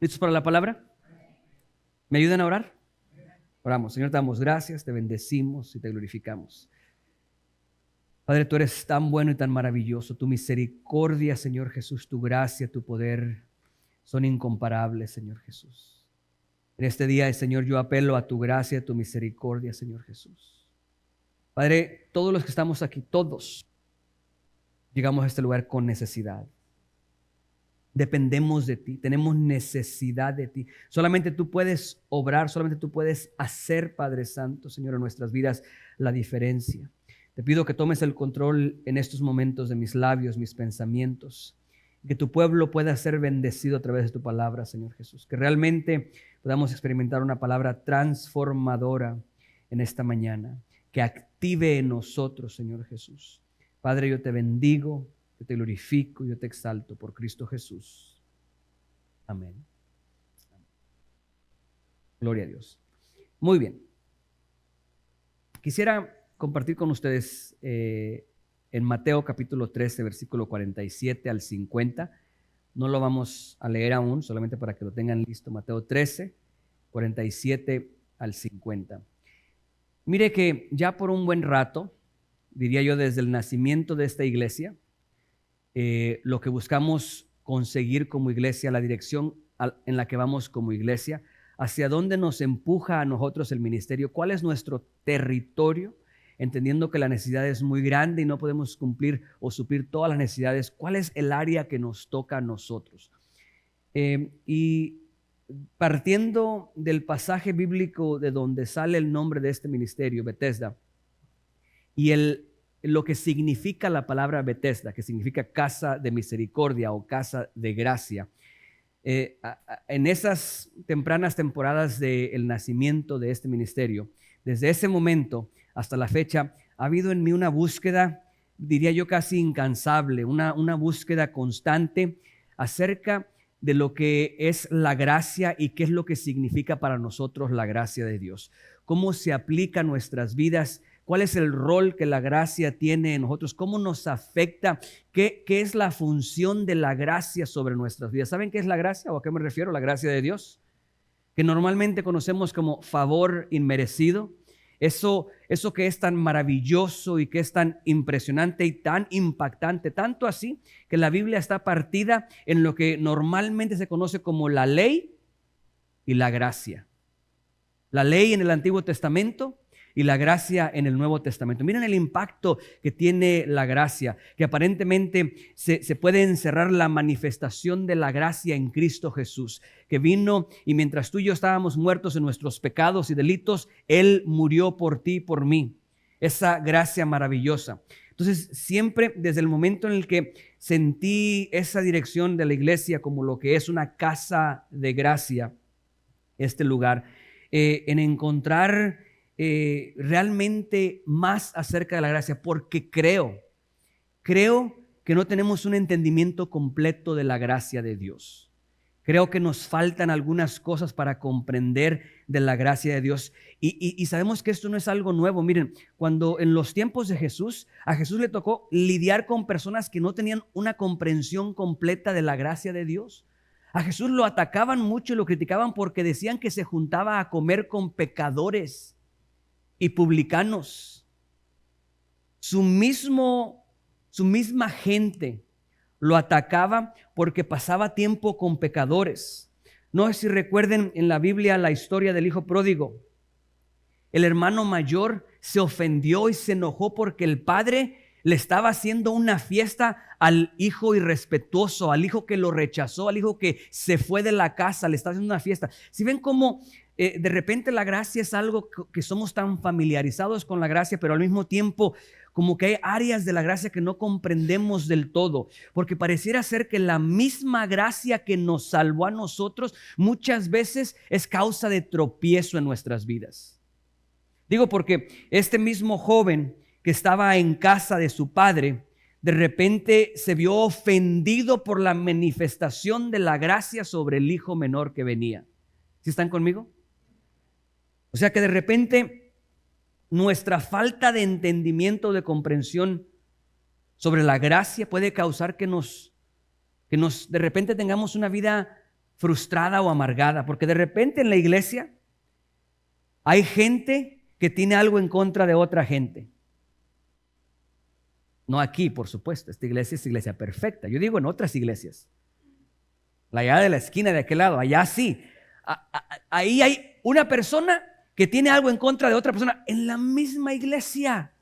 ¿Listos para la palabra? ¿Me ayudan a orar? Oramos. Señor, te damos gracias, te bendecimos y te glorificamos. Padre, tú eres tan bueno y tan maravilloso. Tu misericordia, Señor Jesús, tu gracia, tu poder son incomparables, Señor Jesús. En este día, Señor, yo apelo a tu gracia, a tu misericordia, Señor Jesús. Padre, todos los que estamos aquí, todos llegamos a este lugar con necesidad. Dependemos de ti, tenemos necesidad de ti. Solamente tú puedes obrar, solamente tú puedes hacer, Padre Santo, Señor, en nuestras vidas la diferencia. Te pido que tomes el control en estos momentos de mis labios, mis pensamientos, que tu pueblo pueda ser bendecido a través de tu palabra, Señor Jesús. Que realmente podamos experimentar una palabra transformadora en esta mañana, que active en nosotros, Señor Jesús. Padre, yo te bendigo, yo te glorifico, yo te exalto por Cristo Jesús. Amén. Gloria a Dios. Muy bien. Quisiera compartir con ustedes en Mateo capítulo 13, versículo 47 al 50. No lo vamos a leer aún, solamente para que lo tengan listo. Mateo 13, 47 al 50. Mire que ya por un buen rato, diría yo desde el nacimiento de esta iglesia, lo que buscamos conseguir como iglesia, la dirección en la que vamos como iglesia, hacia dónde nos empuja a nosotros el ministerio, cuál es nuestro territorio, entendiendo que la necesidad es muy grande y no podemos cumplir o suplir todas las necesidades, cuál es el área que nos toca a nosotros. Y partiendo del pasaje bíblico de donde sale el nombre de este ministerio, Bethesda, y lo que significa la palabra Bethesda, que significa casa de misericordia o casa de gracia. En esas tempranas temporadas del nacimiento de este ministerio, desde ese momento hasta la fecha, ha habido en mí una búsqueda, diría yo casi incansable, una búsqueda constante acerca de lo que es la gracia y qué es lo que significa para nosotros la gracia de Dios. Cómo se aplica a nuestras vidas. ¿Cuál es el rol que la gracia tiene en nosotros? ¿Cómo nos afecta? ¿Qué es la función de la gracia sobre nuestras vidas? ¿Saben qué es la gracia o a qué me refiero? La gracia de Dios, que normalmente conocemos como favor inmerecido. Eso que es tan maravilloso y que es tan impresionante y tan impactante, tanto así que la Biblia está partida en lo que normalmente se conoce como la ley y la gracia. La ley en el Antiguo Testamento y la gracia en el Nuevo Testamento. Miren el impacto que tiene la gracia, que aparentemente se puede encerrar la manifestación de la gracia en Cristo Jesús, que vino y mientras tú y yo estábamos muertos en nuestros pecados y delitos, Él murió por ti y por mí. Esa gracia maravillosa. Entonces, siempre desde el momento en el que sentí esa dirección de la iglesia como lo que es una casa de gracia, este lugar, en encontrar realmente más acerca de la gracia, porque creo que no tenemos un entendimiento completo de la gracia de Dios. Creo que nos faltan algunas cosas para comprender de la gracia de Dios y sabemos que esto no es algo nuevo. Miren, cuando en los tiempos de Jesús, a Jesús le tocó lidiar con personas que no tenían una comprensión completa de la gracia de Dios. A Jesús lo atacaban mucho y lo criticaban porque decían que se juntaba a comer con pecadores y publicanos. Su misma gente lo atacaba porque pasaba tiempo con pecadores. No sé si recuerden en la Biblia la historia del hijo pródigo. El hermano mayor se ofendió y se enojó porque el padre le estaba haciendo una fiesta al hijo irrespetuoso, al hijo que lo rechazó, al hijo que se fue de la casa, le estaba haciendo una fiesta. Si ven cómo de repente la gracia es algo que somos tan familiarizados con la gracia, pero al mismo tiempo como que hay áreas de la gracia que no comprendemos del todo, porque pareciera ser que la misma gracia que nos salvó a nosotros muchas veces es causa de tropiezo en nuestras vidas. Digo porque este mismo joven que estaba en casa de su padre, de repente se vio ofendido por la manifestación de la gracia sobre el hijo menor que venía. ¿Sí están conmigo? O sea que de repente nuestra falta de entendimiento, de comprensión sobre la gracia puede causar que de repente tengamos una vida frustrada o amargada, porque de repente en la iglesia hay gente que tiene algo en contra de otra gente. No aquí, por supuesto, esta iglesia es iglesia perfecta. Yo digo en otras iglesias. La allá de la esquina de aquel lado, allá sí. Ahí hay una persona que tiene algo en contra de otra persona en la misma iglesia.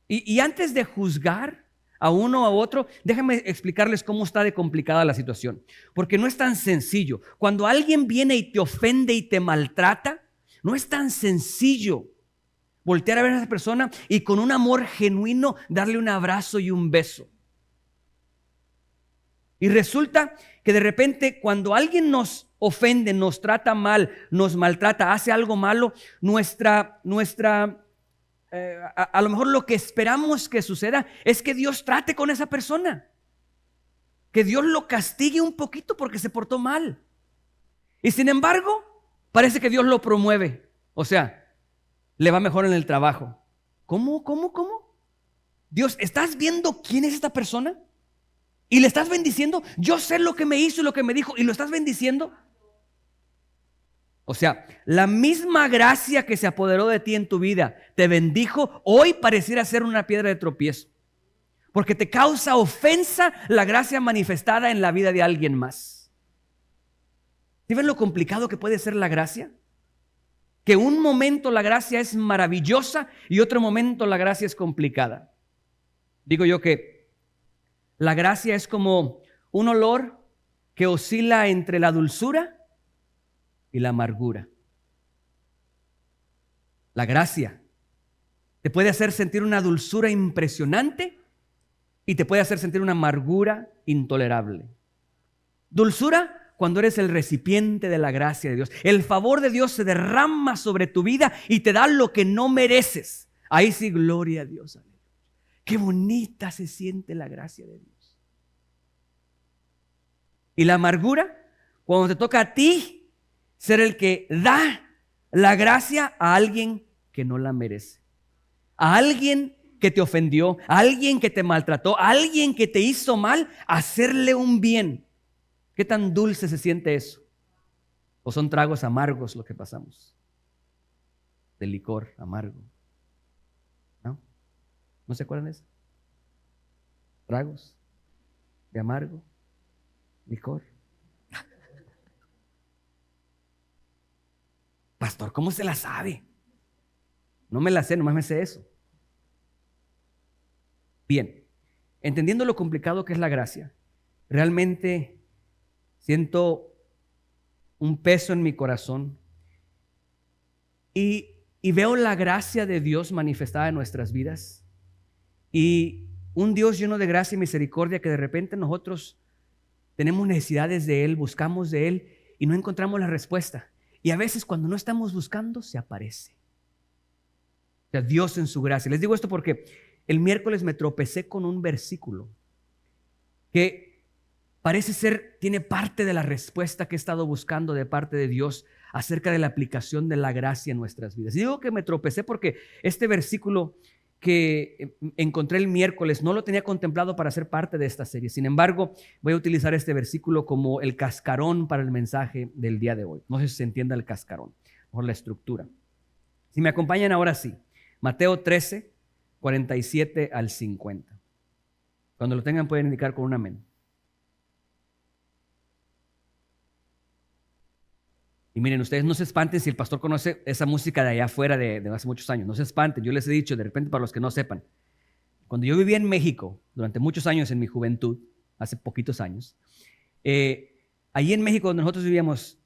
Y antes de juzgar a uno o a otro, déjenme explicarles cómo está de complicada la situación. Porque no es tan sencillo. Cuando alguien viene y te ofende y te maltrata, no es tan sencillo voltear a ver a esa persona y con un amor genuino darle un abrazo y un beso. Y resulta que de repente cuando alguien nos ofende, nos trata mal, nos maltrata, hace algo malo, a lo mejor lo que esperamos que suceda es que Dios trate con esa persona, que Dios lo castigue un poquito porque se portó mal. Y sin embargo, parece que Dios lo promueve. O sea, le va mejor en el trabajo. ¿Cómo? Dios, ¿estás viendo quién es esta persona? Y le estás bendiciendo. Yo sé lo que me hizo y lo que me dijo, y lo estás bendiciendo. O sea, la misma gracia que se apoderó de ti en tu vida, te bendijo, hoy pareciera ser una piedra de tropiezo. Porque te causa ofensa la gracia manifestada en la vida de alguien más. ¿Sí ven lo complicado que puede ser la gracia? Que un momento la gracia es maravillosa y otro momento la gracia es complicada. Digo yo que la gracia es como un olor que oscila entre la dulzura y la amargura. La gracia te puede hacer sentir una dulzura impresionante y te puede hacer sentir una amargura intolerable. Dulzura cuando eres el recipiente de la gracia de Dios. El favor de Dios se derrama sobre tu vida y te da lo que no mereces. Ahí sí, gloria a Dios. Qué bonita se siente la gracia de Dios. Y la amargura, cuando te toca a ti ser el que da la gracia a alguien que no la merece. A alguien que te ofendió, a alguien que te maltrató, a alguien que te hizo mal, hacerle un bien. ¿Qué tan dulce se siente eso? ¿O son tragos amargos lo que pasamos? De licor amargo. ¿No? ¿No se acuerdan de eso? Tragos de amargo, licor. Pastor, ¿cómo se la sabe? No me la sé, nomás me sé eso. Bien, entendiendo lo complicado que es la gracia, realmente siento un peso en mi corazón y veo la gracia de Dios manifestada en nuestras vidas y un Dios lleno de gracia y misericordia que de repente nosotros tenemos necesidades de Él, buscamos de Él y no encontramos la respuesta. Y a veces cuando no estamos buscando, se aparece. O sea, Dios en su gracia. Les digo esto porque el miércoles me tropecé con un versículo que parece ser, tiene parte de la respuesta que he estado buscando de parte de Dios acerca de la aplicación de la gracia en nuestras vidas. Y digo que me tropecé porque este versículo que encontré el miércoles no lo tenía contemplado para ser parte de esta serie. Sin embargo, voy a utilizar este versículo como el cascarón para el mensaje del día de hoy. No sé si se entienda el cascarón, por la estructura. Si me acompañan ahora sí, Mateo 13, 47 al 50. Cuando lo tengan pueden indicar con un amén. Y miren, ustedes no se espanten si el pastor conoce esa música de allá afuera de hace muchos años. No se espanten, yo les he dicho de repente para los que no sepan. Cuando yo vivía en México, durante muchos años en mi juventud, hace poquitos años, allí en México donde nosotros vivíamos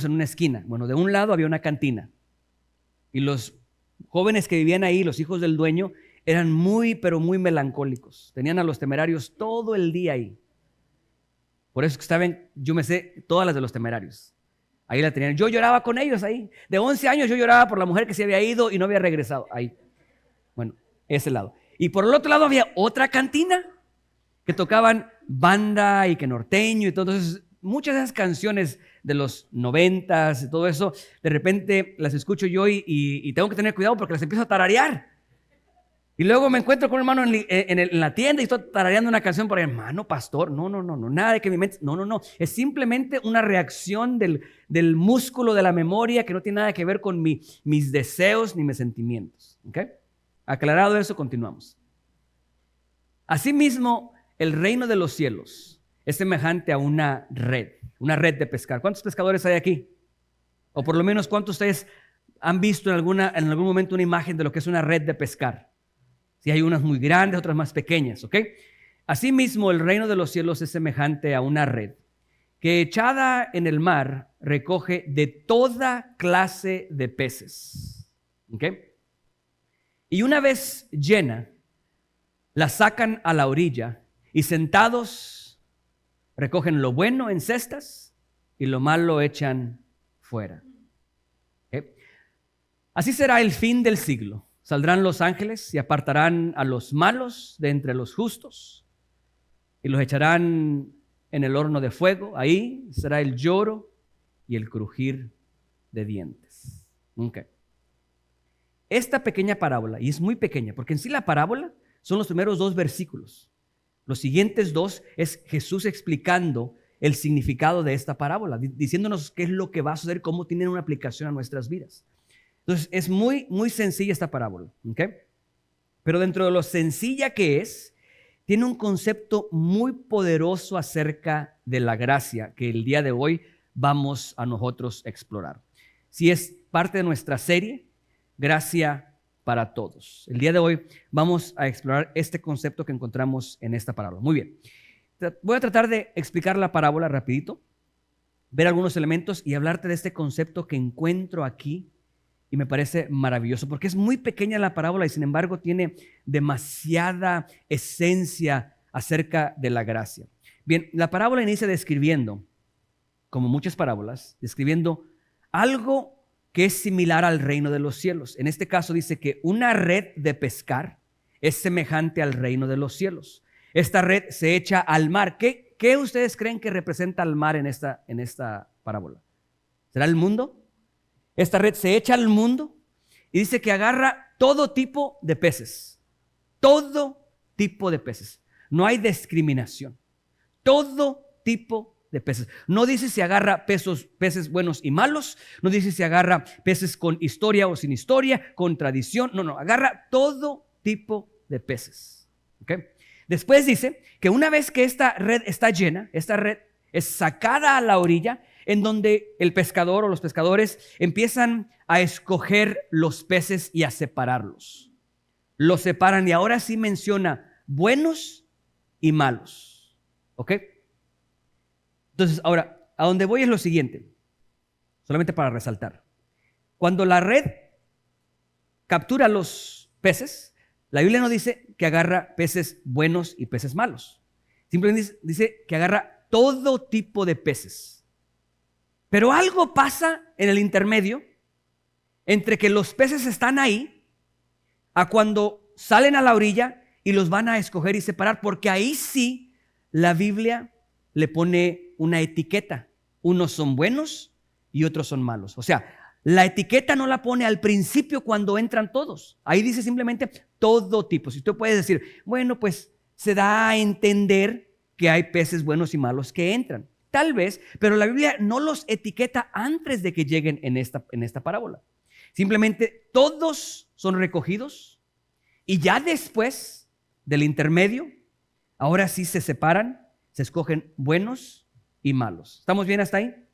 en una esquina. Bueno, de un lado había una cantina. Y los jóvenes que vivían ahí, los hijos del dueño, eran muy, pero muy melancólicos. Tenían a los Temerarios todo el día ahí. Por eso que saben, yo me sé todas las de los Temerarios. Ahí la tenían. Yo lloraba con ellos ahí. De 11 años yo lloraba por la mujer que se había ido y no había regresado. Ahí. Bueno, ese lado. Y por el otro lado había otra cantina que tocaban banda y que norteño y todo. Entonces, muchas de esas canciones de los 90s y todo eso, de repente las escucho yo y tengo que tener cuidado porque las empiezo a tararear. Y luego me encuentro con un hermano en la tienda y estoy tarareando una canción por ahí. Hermano, pastor, no, nada de que mi mente, no. Es simplemente una reacción del músculo de la memoria que no tiene nada que ver con mis deseos ni mis sentimientos. ¿Ok? Aclarado eso, continuamos. Asimismo, el reino de los cielos es semejante a una red de pescar. ¿Cuántos pescadores hay aquí? O por lo menos, ¿cuántos de ustedes han visto en algún momento una imagen de lo que es una red de pescar? Si hay unas muy grandes, otras más pequeñas, ¿ok? Asimismo, el reino de los cielos es semejante a una red que echada en el mar recoge de toda clase de peces, ¿ok? Y una vez llena, la sacan a la orilla y sentados recogen lo bueno en cestas y lo malo echan fuera. ¿Ok? Así será el fin del siglo. Saldrán los ángeles y apartarán a los malos de entre los justos y los echarán en el horno de fuego. Ahí será el lloro y el crujir de dientes. Okay. Esta pequeña parábola, y es muy pequeña, porque en sí la parábola son los primeros 2 versículos. Los siguientes 2 es Jesús explicando el significado de esta parábola, diciéndonos qué es lo que va a suceder, cómo tiene una aplicación a nuestras vidas. Entonces, es muy, muy sencilla esta parábola, ¿ok? Pero dentro de lo sencilla que es, tiene un concepto muy poderoso acerca de la gracia que el día de hoy vamos a nosotros explorar. Si es parte de nuestra serie, Gracia para Todos. El día de hoy vamos a explorar este concepto que encontramos en esta parábola. Muy bien. Voy a tratar de explicar la parábola rapidito, ver algunos elementos y hablarte de este concepto que encuentro aquí. Y me parece maravilloso porque es muy pequeña la parábola y sin embargo tiene demasiada esencia acerca de la gracia. Bien, la parábola inicia describiendo, como muchas parábolas, describiendo algo que es similar al reino de los cielos. En este caso dice que una red de pescar es semejante al reino de los cielos. Esta red se echa al mar. ¿Qué ustedes creen que representa al mar en esta parábola? ¿Será el mundo? Esta red se echa al mundo y dice que agarra todo tipo de peces. Todo tipo de peces. No hay discriminación. Todo tipo de peces. No dice si agarra peces buenos y malos. No dice si agarra peces con historia o sin historia, con tradición. No. Agarra todo tipo de peces. ¿Okay? Después dice que una vez que esta red está llena, esta red es sacada a la orilla, en donde el pescador o los pescadores empiezan a escoger los peces y a separarlos. Los separan y ahora sí menciona buenos y malos. ¿Ok? Entonces, ahora, a donde voy es lo siguiente, solamente para resaltar. Cuando la red captura los peces, la Biblia no dice que agarra peces buenos y peces malos. Simplemente dice que agarra todo tipo de peces. Pero algo pasa en el intermedio entre que los peces están ahí a cuando salen a la orilla y los van a escoger y separar, porque ahí sí la Biblia le pone una etiqueta. Unos son buenos y otros son malos. O sea, la etiqueta no la pone al principio cuando entran todos. Ahí dice simplemente todo tipo. Si usted puede decir, bueno, pues se da a entender que hay peces buenos y malos que entran. Tal vez, pero la Biblia no los etiqueta antes de que lleguen en esta parábola. Simplemente todos son recogidos y ya después del intermedio, ahora sí se separan, se escogen buenos y malos. ¿Estamos bien hasta ahí?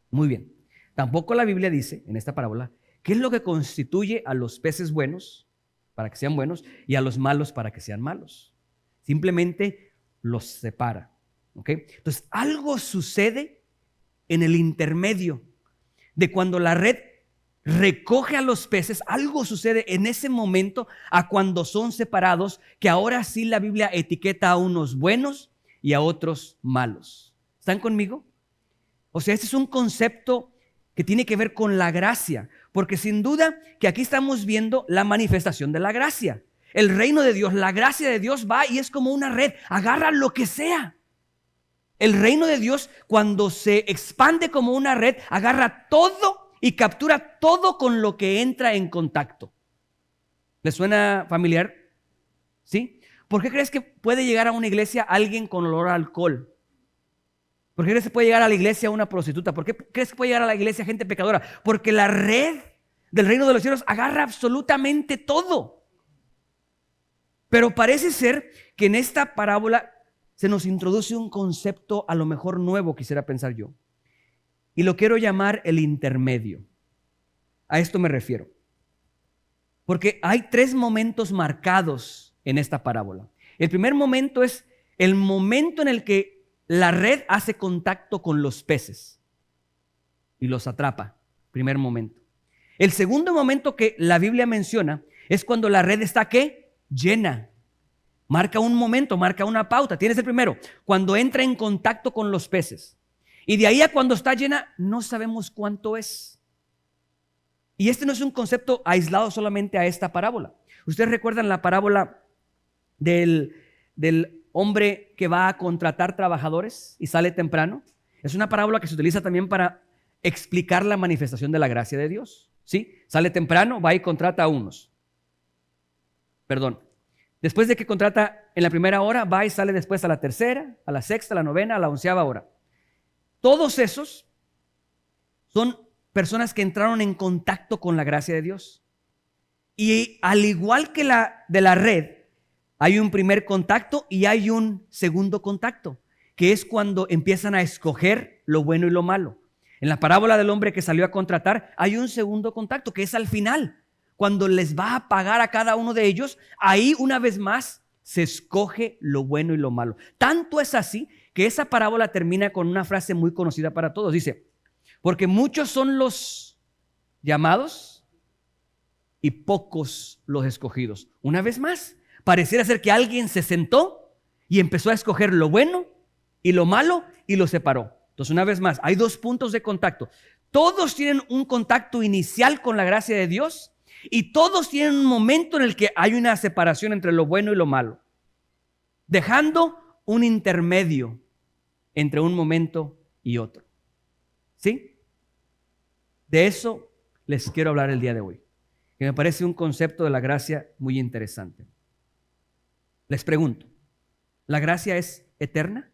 Muy bien. Tampoco la Biblia dice en esta parábola qué es lo que constituye a los peces buenos para que sean buenos y a los malos para que sean malos. Simplemente los separa. ¿Okay? Entonces, algo sucede en el intermedio de cuando la red recoge a los peces, algo sucede en ese momento a cuando son separados, que ahora sí la Biblia etiqueta a unos buenos y a otros malos. ¿Están conmigo? O sea, este es un concepto que tiene que ver con la gracia, porque sin duda que aquí estamos viendo la manifestación de la gracia. El reino de Dios, la gracia de Dios va y es como una red, agarra lo que sea. El reino de Dios, cuando se expande como una red, agarra todo y captura todo con lo que entra en contacto. ¿Le suena familiar? ¿Sí? ¿Por qué crees que puede llegar a una iglesia alguien con olor a alcohol? ¿Por qué crees que puede llegar a la iglesia una prostituta? ¿Por qué crees que puede llegar a la iglesia gente pecadora? Porque la red del reino de los cielos agarra absolutamente todo. Pero parece ser que en esta parábola se nos introduce un concepto a lo mejor nuevo, quisiera pensar yo. Y lo quiero llamar el intermedio. A esto me refiero. Porque hay 3 momentos marcados en esta parábola. El primer momento es el momento en el que la red hace contacto con los peces y los atrapa. Primer momento. El segundo momento que la Biblia menciona es cuando la red está, ¿qué? Llena. Marca un momento, marca una pauta. Tienes el primero, cuando entra en contacto con los peces. Y de ahí a cuando está llena, no sabemos cuánto es. Y este no es un concepto aislado solamente a esta parábola. Ustedes recuerdan la parábola del hombre que va a contratar trabajadores y sale temprano. Es una parábola que se utiliza también para explicar la manifestación de la gracia de Dios. ¿Sí? Sale temprano, va y contrata a unos. Después de que contrata en la primera hora, va y sale después a la tercera, a la sexta, a la novena, a la 11ª hora. Todos esos son personas que entraron en contacto con la gracia de Dios. Y al igual que de la red, hay un primer contacto y hay un segundo contacto, que es cuando empiezan a escoger lo bueno y lo malo. En la parábola del hombre que salió a contratar, hay un segundo contacto, que es al final, cuando les va a pagar a cada uno de ellos. Ahí una vez más se escoge lo bueno y lo malo. Tanto es así que esa parábola termina con una frase muy conocida para todos. Dice: porque muchos son los llamados y pocos los escogidos. Una vez más, pareciera ser que alguien se sentó y empezó a escoger lo bueno y lo malo y lo separó. Entonces, una vez más, hay 2 puntos de contacto. Todos tienen un contacto inicial con la gracia de Dios y todos tienen un momento en el que hay una separación entre lo bueno y lo malo, dejando un intermedio entre un momento y otro. ¿Sí? De eso les quiero hablar el día de hoy, que me parece un concepto de la gracia muy interesante. Les pregunto, ¿la gracia es eterna?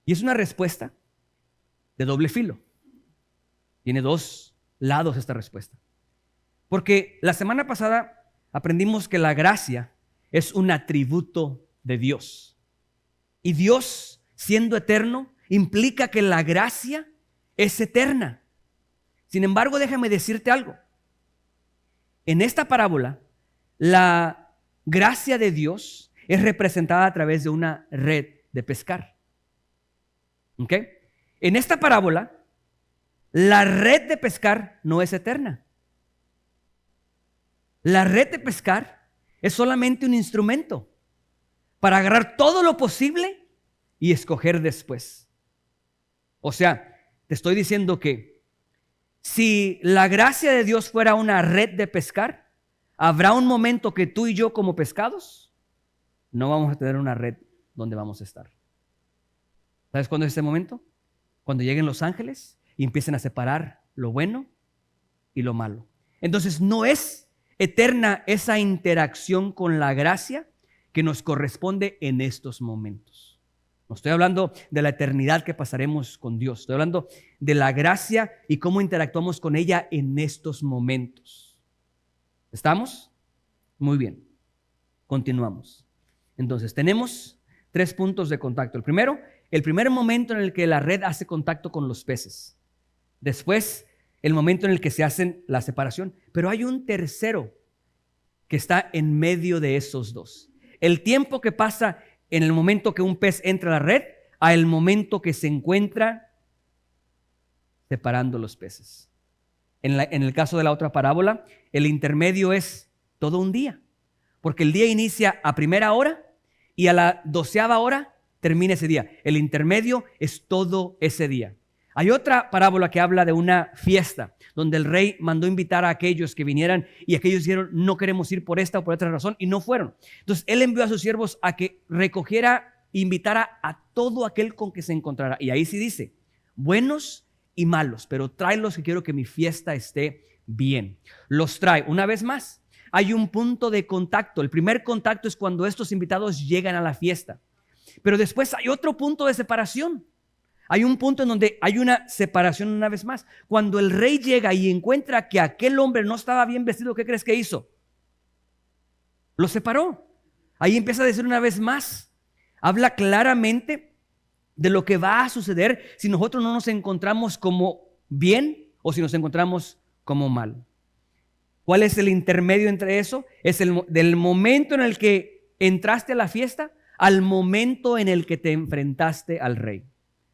Y es una respuesta de doble filo. Tiene 2 lados esta respuesta. Porque la semana pasada aprendimos que la gracia es un atributo de Dios. Y Dios, siendo eterno, implica que la gracia es eterna. Sin embargo, déjame decirte algo. En esta parábola, la gracia de Dios es representada a través de una red de pescar. ¿Ok? En esta parábola, la red de pescar no es eterna. La red de pescar es solamente un instrumento para agarrar todo lo posible y escoger después. O sea, te estoy diciendo que si la gracia de Dios fuera una red de pescar, habrá un momento que tú y yo como pescados no vamos a tener una red donde vamos a estar. ¿Sabes cuándo es ese momento? Cuando lleguen los ángeles y empiecen a separar lo bueno y lo malo. Entonces no es eterna esa interacción con la gracia que nos corresponde en estos momentos. No estoy hablando de la eternidad que pasaremos con Dios. Estoy hablando de la gracia y cómo interactuamos con ella en estos momentos. ¿Estamos? Muy bien. Continuamos. Entonces, tenemos 3 puntos de contacto. El primero, el primer momento en el que la red hace contacto con los peces. Después, el momento en el que se hace la separación. Pero hay un tercero que está en medio de esos 2. El tiempo que pasa en el momento que un pez entra a la red, a el momento que se encuentra separando los peces. En el caso de la otra parábola, el intermedio es todo un día, porque el día inicia a primera hora y a la 12ª hora termina ese día. El intermedio es todo ese día. Hay otra parábola que habla de una fiesta, donde el rey mandó invitar a aquellos que vinieran y aquellos dijeron: no queremos ir por esta o por otra razón, y no fueron. Entonces él envió a sus siervos a que recogiera, invitara a todo aquel con que se encontrara. Y ahí sí dice: buenos y malos, pero tráelos que quiero que mi fiesta esté bien. Los trae. Una vez más, hay un punto de contacto. El primer contacto es cuando estos invitados llegan a la fiesta. Pero después hay otro punto de separación. Hay un punto en donde hay una separación una vez más. Cuando el rey llega y encuentra que aquel hombre no estaba bien vestido, ¿qué crees que hizo? Lo separó. Ahí empieza a decir una vez más. Habla claramente de lo que va a suceder si nosotros no nos encontramos como bien o si nos encontramos como mal. ¿Cuál es el intermedio entre eso? Es del momento en el que entraste a la fiesta al momento en el que te enfrentaste al rey.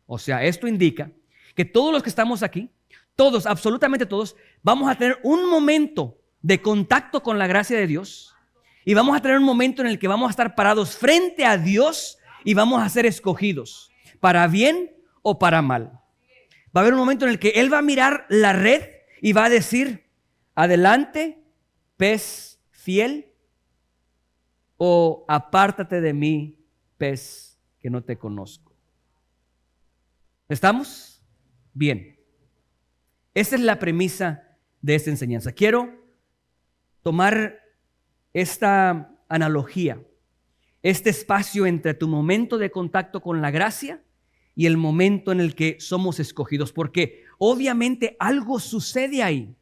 O sea, esto indica que todos los que estamos aquí, todos, absolutamente todos, vamos a tener un momento de contacto con la gracia de Dios y vamos a tener un momento en el que vamos a estar parados frente a Dios y vamos a ser escogidos, para bien o para mal. Va a haber un momento en el que Él va a mirar la red y va a decir, adelante, pez fiel, o apártate de mí, pez que no te conozco. ¿Estamos? Bien. Esa es la premisa de esta enseñanza. Quiero tomar esta analogía, este espacio entre tu momento de contacto con la gracia y el momento en el que somos escogidos, porque obviamente algo sucede ahí.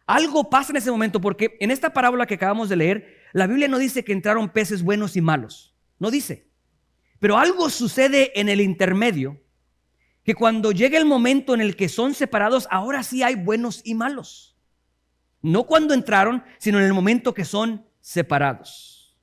Algo pasa en ese momento, porque en esta parábola que acabamos de leer, la Biblia no dice que entraron peces buenos y malos. No dice. Pero algo sucede en el intermedio, que cuando llega el momento en el que son separados, ahora sí hay buenos y malos. No cuando entraron, sino en el momento que son separados.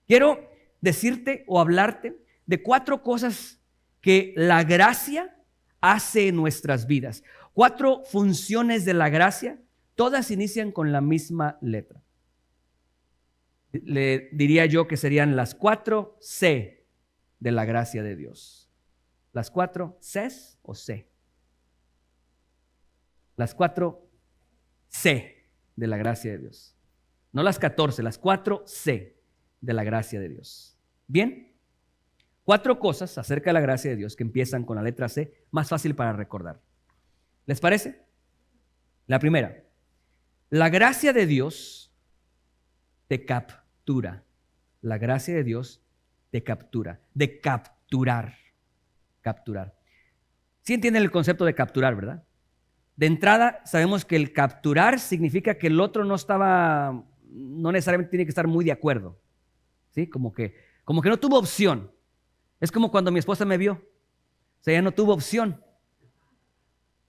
Quiero decirte o hablarte de 4 cosas que la gracia hace en nuestras vidas. 4 funciones de la gracia, todas inician con la misma letra. Le diría yo que serían las 4 C de la gracia de Dios. Las 4 Cs o C. Las 4 C de la gracia de Dios. No las 14, las 4 C de la gracia de Dios. Bien, 4 cosas acerca de la gracia de Dios que empiezan con la letra C, más fácil para recordar. ¿Les parece? La primera, la gracia de Dios te captura. La gracia de Dios te captura. De capturar. Capturar. ¿Sí entienden el concepto de capturar, verdad? De entrada, sabemos que el capturar significa que el otro no necesariamente tiene que estar muy de acuerdo. ¿Sí? Como que no tuvo opción. Es como cuando mi esposa me vio. O sea, ella no tuvo opción.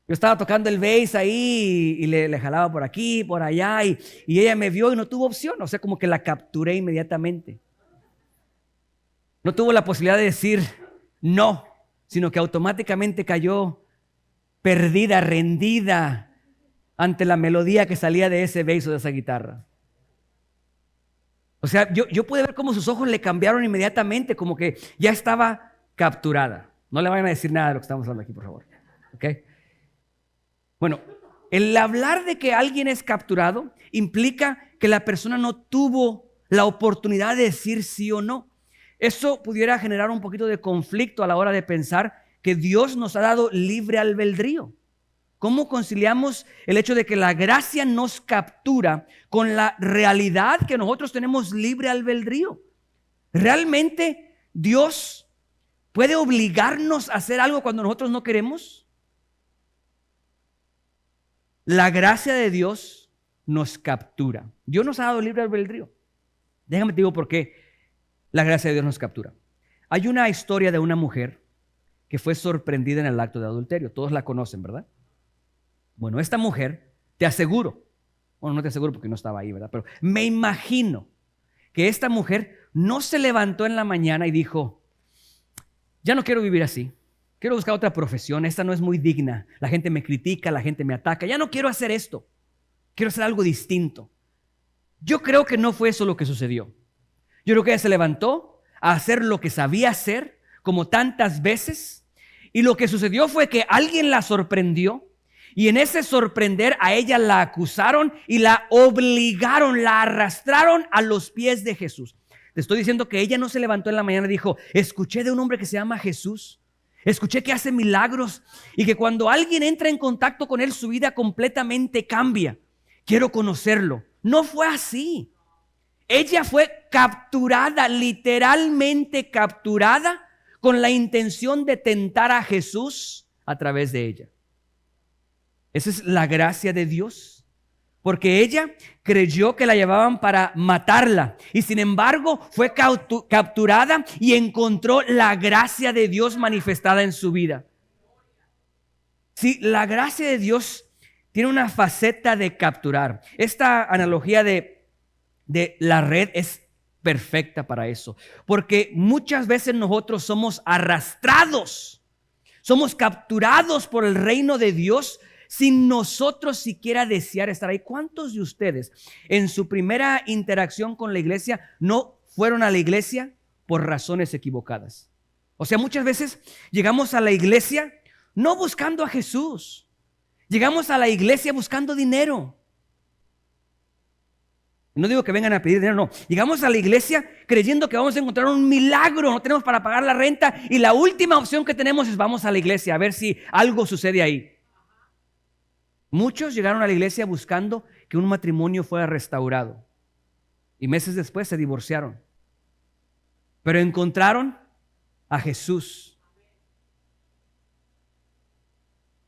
Yo estaba tocando el bass ahí y le jalaba por aquí, por allá, y ella me vio y no tuvo opción. O sea, como que la capturé inmediatamente. No tuvo la posibilidad de decir no, sino que automáticamente cayó perdida, rendida ante la melodía que salía de ese bass o de esa guitarra. O sea, yo pude ver cómo sus ojos le cambiaron inmediatamente, como que ya estaba capturada. No le vayan a decir nada de lo que estamos hablando aquí, por favor. ¿Ok? Bueno, el hablar de que alguien es capturado implica que la persona no tuvo la oportunidad de decir sí o no. Eso pudiera generar un poquito de conflicto a la hora de pensar que Dios nos ha dado libre albedrío. ¿Cómo conciliamos el hecho de que la gracia nos captura con la realidad que nosotros tenemos libre albedrío? ¿Realmente Dios puede obligarnos a hacer algo cuando nosotros no queremos? La gracia de Dios nos captura. Dios nos ha dado libre albedrío. Déjame te digo por qué la gracia de Dios nos captura. Hay una historia de una mujer que fue sorprendida en el acto de adulterio. Todos la conocen, ¿verdad? Bueno, esta mujer, te aseguro, bueno, no te aseguro porque no estaba ahí, ¿verdad? Pero me imagino que esta mujer no se levantó en la mañana y dijo, ya no quiero vivir así, quiero buscar otra profesión, esta no es muy digna, la gente me critica, la gente me ataca, ya no quiero hacer esto, quiero hacer algo distinto. Yo creo que no fue eso lo que sucedió. Yo creo que ella se levantó a hacer lo que sabía hacer, como tantas veces, y lo que sucedió fue que alguien la sorprendió. Y en ese sorprender a ella la acusaron y la obligaron, la arrastraron a los pies de Jesús. Te estoy diciendo que ella no se levantó en la mañana y dijo, escuché de un hombre que se llama Jesús, Escuché que hace milagros y que cuando alguien entra en contacto con Él, su vida completamente cambia. Quiero conocerlo. No fue así. Ella fue capturada, literalmente capturada, con la intención de tentar a Jesús a través de ella. Esa es la gracia de Dios. Porque ella creyó que la llevaban para matarla y sin embargo fue capturada y encontró la gracia de Dios manifestada en su vida. Sí, la gracia de Dios tiene una faceta de capturar. Esta analogía de la red es perfecta para eso. Porque muchas veces nosotros somos arrastrados, somos capturados por el reino de Dios sin nosotros siquiera desear estar ahí. ¿Cuántos de ustedes en su primera interacción con la iglesia no fueron a la iglesia por razones equivocadas? O sea, muchas veces llegamos a la iglesia no buscando a Jesús. Llegamos a la iglesia buscando dinero. No digo que vengan a pedir dinero, no. Llegamos a la iglesia creyendo que vamos a encontrar un milagro. No tenemos para pagar la renta y la última opción que tenemos es vamos a la iglesia a ver si algo sucede ahí. Muchos llegaron a la iglesia buscando que un matrimonio fuera restaurado y meses después se divorciaron. Pero encontraron a Jesús.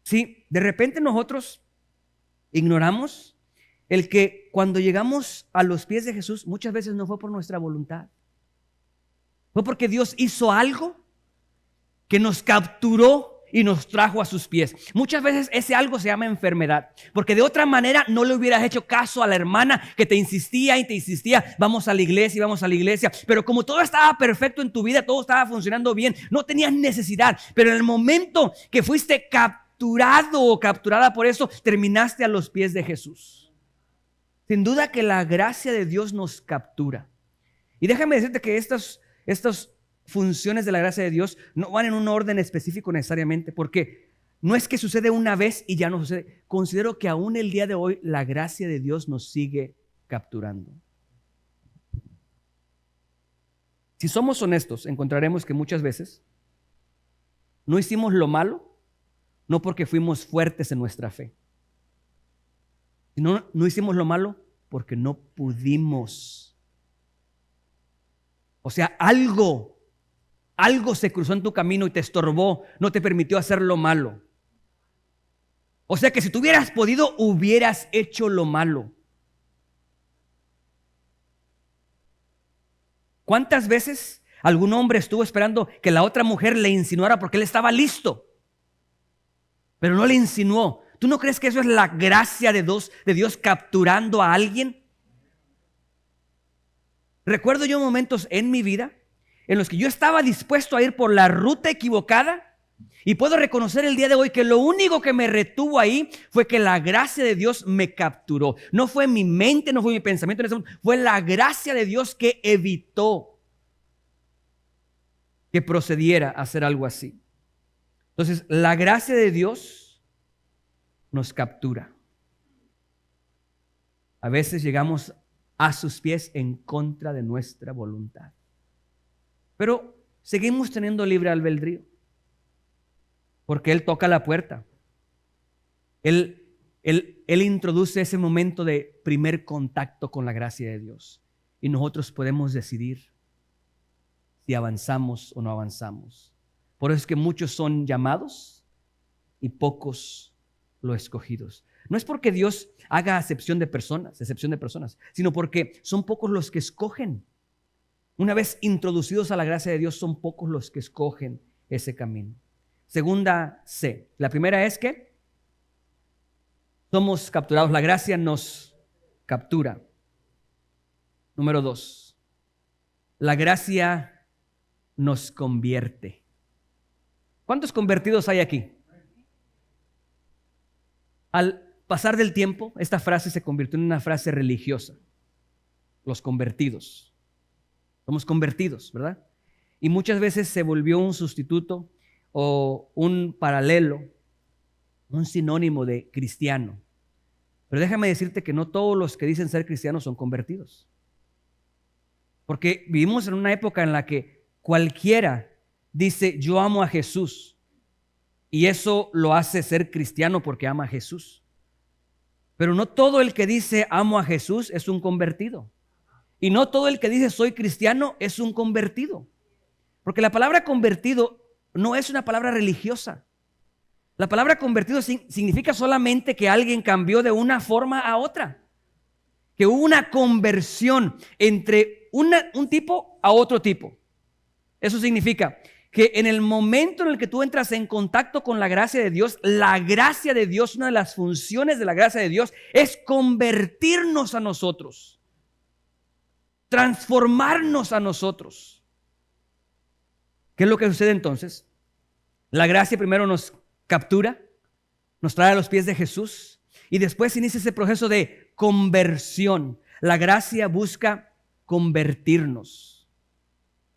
Sí, de repente nosotros ignoramos el que cuando llegamos a los pies de Jesús muchas veces no fue por nuestra voluntad. Fue porque Dios hizo algo que nos capturó y nos trajo a sus pies. Muchas veces ese algo se llama enfermedad, porque de otra manera no le hubieras hecho caso a la hermana que te insistía y te insistía, vamos a la iglesia y vamos a la iglesia. Pero como todo estaba perfecto en tu vida, todo estaba funcionando bien, no tenías necesidad. Pero en el momento que fuiste capturado o capturada por eso, terminaste a los pies de Jesús. Sin duda que la gracia de Dios nos captura. Y déjame decirte que estos funciones de la gracia de Dios no van en un orden específico necesariamente, porque no es que sucede una vez y ya no sucede. Considero que aún el día de hoy la gracia de Dios nos sigue capturando. Si somos honestos, encontraremos que muchas veces no hicimos lo malo, no porque fuimos fuertes en nuestra fe, sino no hicimos lo malo porque no pudimos. O sea, algo se cruzó en tu camino y te estorbó, no te permitió hacer lo malo. O sea que si tú hubieras podido, hubieras hecho lo malo. ¿Cuántas veces algún hombre estuvo esperando que la otra mujer le insinuara porque él estaba listo? Pero no le insinuó. ¿Tú no crees que eso es la gracia de Dios capturando a alguien? Recuerdo yo momentos en mi vida en los que yo estaba dispuesto a ir por la ruta equivocada y puedo reconocer el día de hoy que lo único que me retuvo ahí fue que la gracia de Dios me capturó. No fue mi mente, no fue mi pensamiento, fue la gracia de Dios que evitó que procediera a hacer algo así. Entonces, la gracia de Dios nos captura. A veces llegamos a sus pies en contra de nuestra voluntad. Pero seguimos teniendo libre albedrío, porque Él toca la puerta. Él introduce ese momento de primer contacto con la gracia de Dios. Y nosotros podemos decidir si avanzamos o no avanzamos. Por eso es que muchos son llamados y pocos los escogidos. No es porque Dios haga excepción de personas, sino porque son pocos los que escogen. Una vez introducidos a la gracia de Dios, son pocos los que escogen ese camino. Segunda C. La primera es que somos capturados. La gracia nos captura. Número 2. La gracia nos convierte. ¿Cuántos convertidos hay aquí? Al pasar del tiempo, esta frase se convirtió en una frase religiosa. Los convertidos. Somos convertidos, ¿verdad? Y muchas veces se volvió un sustituto o un paralelo, un sinónimo de cristiano. Pero déjame decirte que no todos los que dicen ser cristianos son convertidos. Porque vivimos en una época en la que cualquiera dice, yo amo a Jesús. y eso lo hace ser cristiano porque ama a Jesús. Pero no todo el que dice amo a Jesús es un convertido. Y no todo el que dice soy cristiano es un convertido. Porque la palabra convertido no es una palabra religiosa. La palabra convertido significa solamente que alguien cambió de una forma a otra. Que hubo una conversión entre un tipo a otro tipo. Eso significa que en el momento en el que tú entras en contacto con la gracia de Dios, una de las funciones de la gracia de Dios es convertirnos a nosotros, transformarnos a nosotros. ¿Qué es lo que sucede entonces? La gracia primero nos captura, nos trae a los pies de Jesús y después inicia ese proceso de conversión. La gracia busca convertirnos.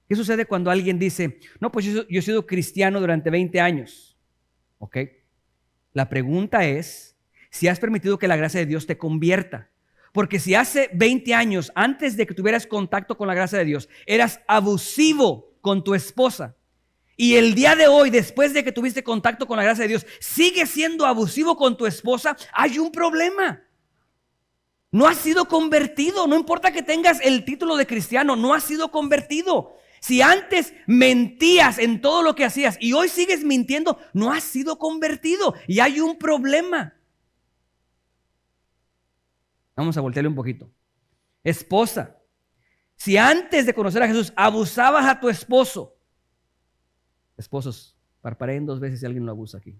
¿Qué sucede cuando alguien dice, no, pues yo he sido cristiano durante 20 años? ¿Ok? La pregunta es si has permitido que la gracia de Dios te convierta. Porque si hace 20 años, antes de que tuvieras contacto con la gracia de Dios, eras abusivo con tu esposa, y el día de hoy, después de que tuviste contacto con la gracia de Dios, sigues siendo abusivo con tu esposa, hay un problema. No has sido convertido. No importa que tengas el título de cristiano, no has sido convertido. Si antes mentías en todo lo que hacías y hoy sigues mintiendo, no has sido convertido y hay un problema. Vamos a voltearle un poquito. Esposa, si antes de conocer a Jesús abusabas a tu esposo, esposos, parpadeen 2 veces si alguien lo abusa aquí.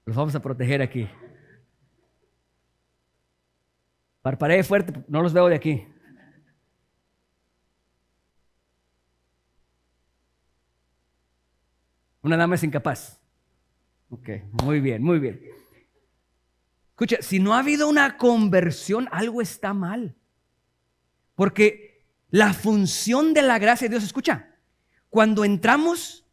Los vamos a proteger aquí. Parpadee fuerte, no los veo de aquí. Una dama es incapaz. Ok, muy bien, muy bien. Escucha, si no ha habido una conversión, algo está mal. Porque la función de la gracia de Dios, escucha, cuando entramos,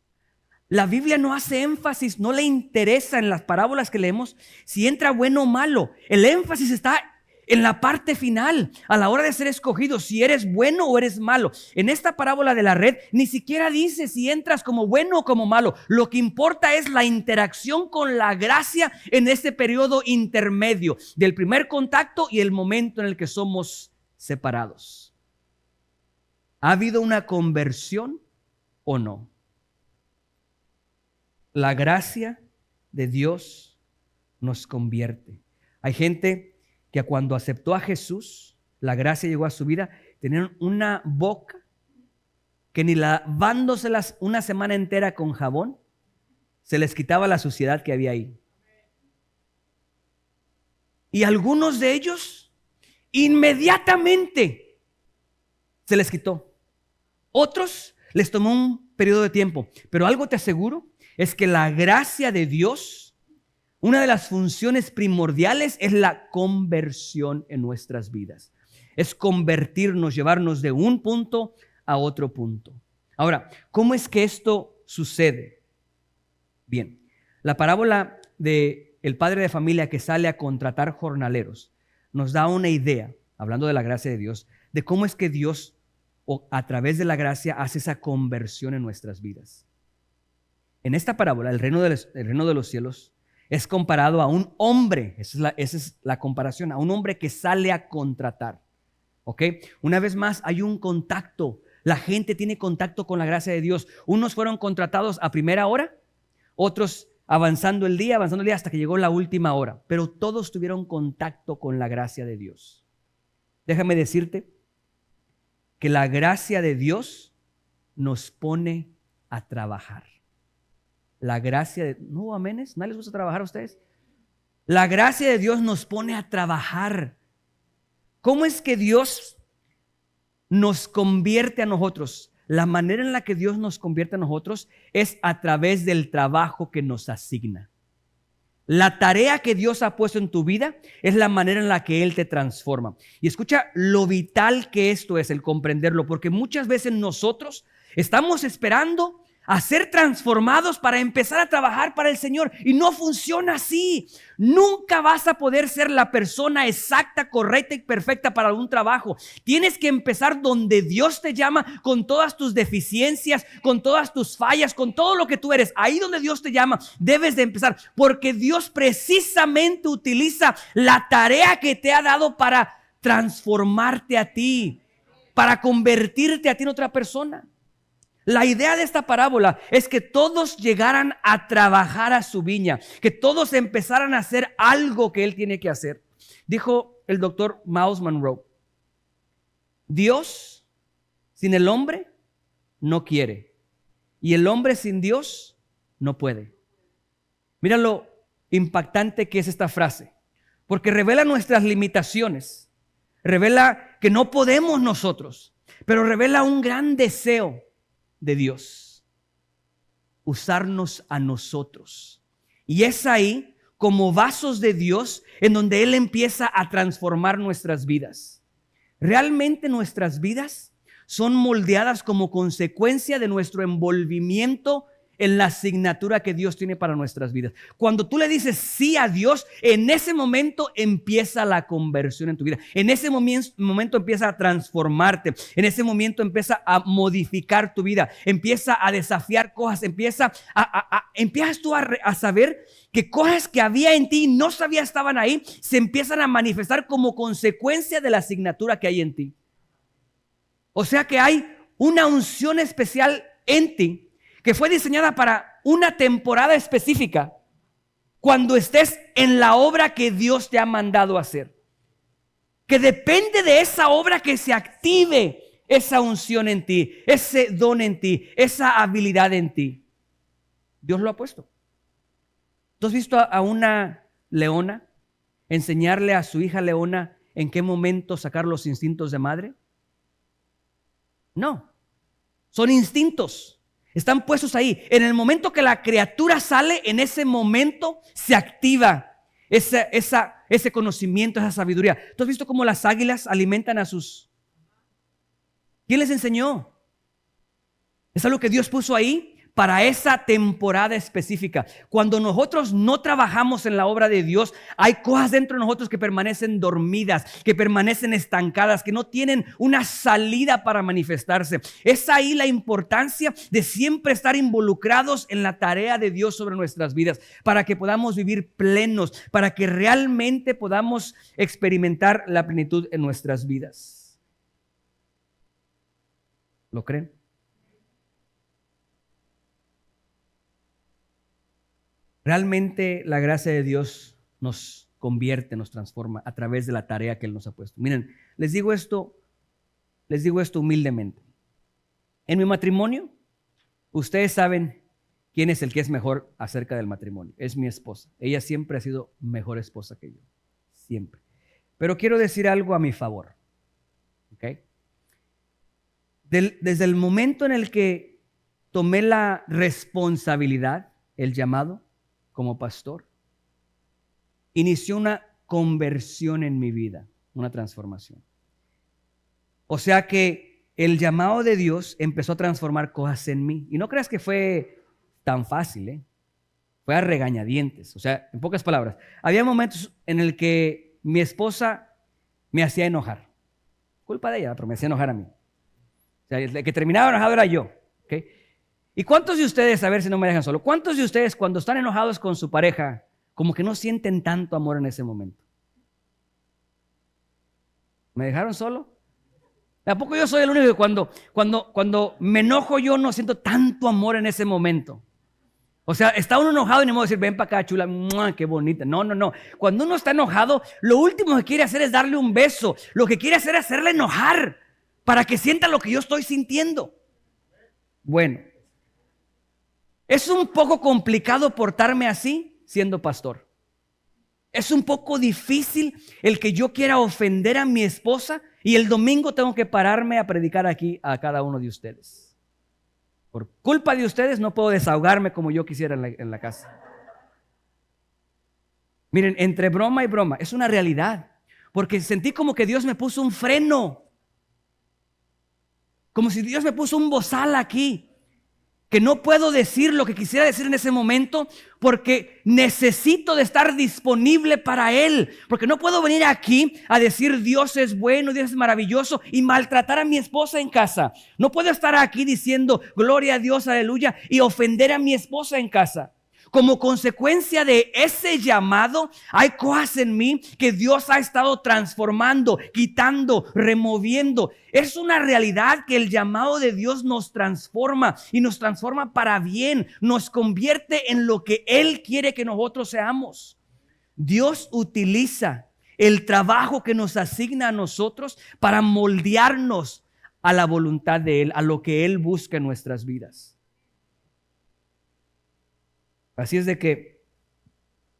la Biblia no hace énfasis, no le interesa en las parábolas que leemos si entra bueno o malo. El énfasis está en la parte final, a la hora de ser escogido, si eres bueno o eres malo. En esta parábola de la red, ni siquiera dice si entras como bueno o como malo. Lo que importa es la interacción con la gracia en ese periodo intermedio del primer contacto y el momento en el que somos separados. ¿Ha habido una conversión o no? La gracia de Dios nos convierte. Hay gente que cuando aceptó a Jesús, la gracia llegó a su vida, tenían una boca que ni lavándoselas una semana entera con jabón, se les quitaba la suciedad que había ahí. Y algunos de ellos, inmediatamente, se les quitó. Otros les tomó un periodo de tiempo. Pero algo te aseguro, es que la gracia de Dios, una de las funciones primordiales es la conversión en nuestras vidas. Es convertirnos, llevarnos de un punto a otro punto. Ahora, ¿cómo es que esto sucede? Bien, la parábola del padre de familia que sale a contratar jornaleros nos da una idea, hablando de la gracia de Dios, de cómo es que Dios, a través de la gracia, hace esa conversión en nuestras vidas. En esta parábola, el reino de los cielos es comparado a un hombre, esa es la comparación, a un hombre que sale a contratar. ¿Ok? Una vez más, hay un contacto. La gente tiene contacto con la gracia de Dios. Unos fueron contratados a primera hora, otros avanzando el día hasta que llegó la última hora. Pero todos tuvieron contacto con la gracia de Dios. Déjame decirte que la gracia de Dios nos pone a trabajar. La gracia de... ¿No, aménes? ¿No les gusta trabajar a ustedes? La gracia de Dios nos pone a trabajar. ¿Cómo es que Dios nos convierte a nosotros? La manera en la que Dios nos convierte a nosotros es a través del trabajo que nos asigna. La tarea que Dios ha puesto en tu vida es la manera en la que Él te transforma. Y escucha lo vital que esto es, el comprenderlo, porque muchas veces nosotros estamos esperando a ser transformados para empezar a trabajar para el Señor. Y no funciona así. Nunca vas a poder ser la persona exacta, correcta y perfecta para un trabajo. Tienes que empezar donde Dios te llama, con todas tus deficiencias, con todas tus fallas, con todo lo que tú eres. Ahí donde Dios te llama, debes de empezar, porque Dios precisamente utiliza la tarea que te ha dado para transformarte a ti, para convertirte a ti en otra persona. La idea de esta parábola es que todos llegaran a trabajar a su viña, que todos empezaran a hacer algo que Él tiene que hacer. Dijo el doctor Miles Monroe: Dios sin el hombre no quiere, y el hombre sin Dios no puede. Mira lo impactante que es esta frase, porque revela nuestras limitaciones, revela que no podemos nosotros, pero revela un gran deseo de Dios: usarnos a nosotros. Y es ahí, como vasos de Dios, en donde Él empieza a transformar nuestras vidas. Realmente nuestras vidas son moldeadas como consecuencia de nuestro envolvimiento en la asignatura que Dios tiene para nuestras vidas. Cuando tú le dices sí a Dios, en ese momento empieza la conversión en tu vida. En ese momento empieza a transformarte. En ese momento empieza a modificar tu vida. Empieza a desafiar cosas. Empiezas tú a saber que cosas que había en ti y no sabías estaban ahí, se empiezan a manifestar como consecuencia de la asignatura que hay en ti. O sea que hay una unción especial en ti que fue diseñada para una temporada específica, cuando estés en la obra que Dios te ha mandado a hacer. Que depende de esa obra que se active esa unción en ti, ese don en ti, esa habilidad en ti. Dios lo ha puesto. ¿Tú has visto a una leona enseñarle a su hija leona en qué momento sacar los instintos de madre? No, son instintos. Están puestos ahí. En el momento que la criatura sale, en ese momento se activa ese conocimiento, esa sabiduría. ¿Tú has visto cómo las águilas alimentan a sus? ¿Quién les enseñó? Es algo que Dios puso ahí para esa temporada específica. Cuando nosotros no trabajamos en la obra de Dios, hay cosas dentro de nosotros que permanecen dormidas, que permanecen estancadas, que no tienen una salida para manifestarse. Es ahí la importancia de siempre estar involucrados en la tarea de Dios sobre nuestras vidas, para que podamos vivir plenos, para que realmente podamos experimentar la plenitud en nuestras vidas. ¿Lo creen? Realmente la gracia de Dios nos convierte, nos transforma a través de la tarea que Él nos ha puesto. Miren, les digo esto humildemente. En mi matrimonio, ustedes saben quién es el que es mejor acerca del matrimonio. Es mi esposa. Ella siempre ha sido mejor esposa que yo. Siempre. Pero quiero decir algo a mi favor. ¿Ok? Desde el momento en el que tomé la responsabilidad, el llamado, como pastor, inició una conversión en mi vida, una transformación. O sea que el llamado de Dios empezó a transformar cosas en mí. Y no creas que fue tan fácil, fue a regañadientes. O sea, en pocas palabras, había momentos en el que mi esposa me hacía enojar. Culpa de ella, pero me hacía enojar a mí. O sea, el que terminaba enojado era yo. ¿Okay? ¿Y cuántos de ustedes, a ver si no me dejan solo, cuántos de ustedes cuando están enojados con su pareja, como que no sienten tanto amor en ese momento? ¿Me dejaron solo? ¿A poco yo soy el único que cuando me enojo yo no siento tanto amor en ese momento? O sea, está uno enojado y no me voy a decir, ven para acá, chula, ¡mua! Qué bonita. No. Cuando uno está enojado, lo último que quiere hacer es darle un beso. Lo que quiere hacer es hacerle enojar para que sienta lo que yo estoy sintiendo. Bueno. Es un poco complicado portarme así siendo pastor. Es un poco difícil el que yo quiera ofender a mi esposa y el domingo tengo que pararme a predicar aquí a cada uno de ustedes. Por culpa de ustedes no puedo desahogarme como yo quisiera en la casa. Miren, entre broma y broma, es una realidad. Porque sentí como que Dios me puso un freno. Como si Dios me puso un bozal aquí. que no puedo decir lo que quisiera decir en ese momento porque necesito de estar disponible para Él. Porque no puedo venir aquí a decir Dios es bueno, Dios es maravilloso y maltratar a mi esposa en casa. No puedo estar aquí diciendo gloria a Dios, aleluya, y ofender a mi esposa en casa. Como consecuencia de ese llamado, hay cosas en mí que Dios ha estado transformando, quitando, removiendo. Es una realidad que el llamado de Dios nos transforma y nos transforma para bien. Nos convierte en lo que Él quiere que nosotros seamos. Dios utiliza el trabajo que nos asigna a nosotros para moldearnos a la voluntad de Él, a lo que Él busca en nuestras vidas. Así es de que,